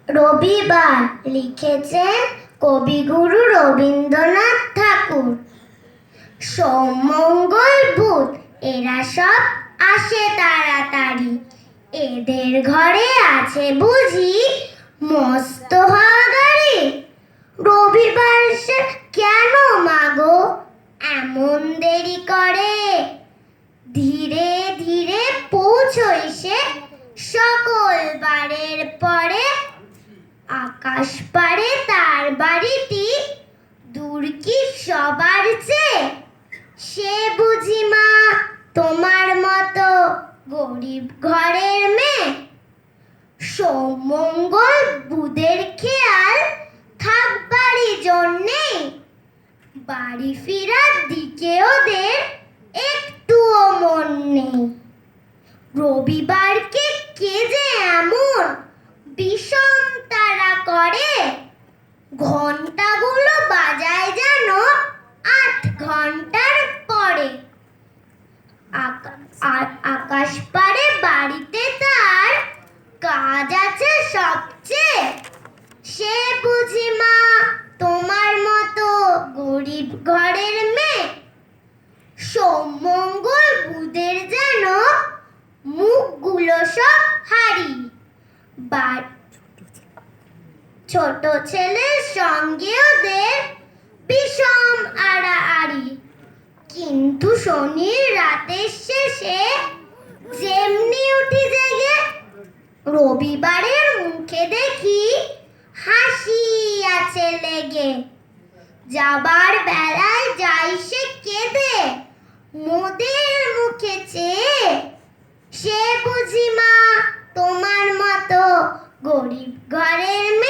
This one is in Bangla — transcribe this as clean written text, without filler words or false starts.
রবিবার লিখেছেন কবিগুরু রবীন্দ্রনাথ ঠাকুর। সোম মঙ্গল বুধ এরা সব আসে তাড়াতাড়ি, এদের ঘরে আছে বুঝি মস্ত হওয়া গাড়ি। রবিবার সে কেন মাগো এমন দেরি করে, ধীরে ধীরে পৌঁছই সে সকল বারের পরে। আকাশ পারে তার বাড়িটি দূর কি সবার চেয়ে, সে বুঝি মা তোমার মতো গরিব ঘরের মেয়ে। সোম মঙ্গল বুধের খেয়াল থাকবারই জন্যে, বাড়ি ফেরার দিকে ওদের একটুও মন নেই। রবিবারকে কে যে এমন বিষম তারা করে, ঘন্টাগুলো বাজায় যেন 8 ঘন্টার পরে। আকাশ পারে বাড়িতে তার কাজ আছে সবচেয়ে, সে বুঝি মা তোমার মতো গরিব ঘরের মেয়ে। সোম মঙ্গল বুধের যেন মুখগুলো সব হারি, ছোট ছেলের সঙ্গে ওদের বিষম আড়াআড়ি। কিন্তু শনির রাতের শেষে যেমনি উঠি জেগে, রবিবারের মুখে দেখি হাসি আছে লেগে। যাবার বেলায় যাই সে কেঁদে মোদের মুখে চেয়ে, সে বুঝি মা তোমার মতো গরিব ঘরের মেয়ে।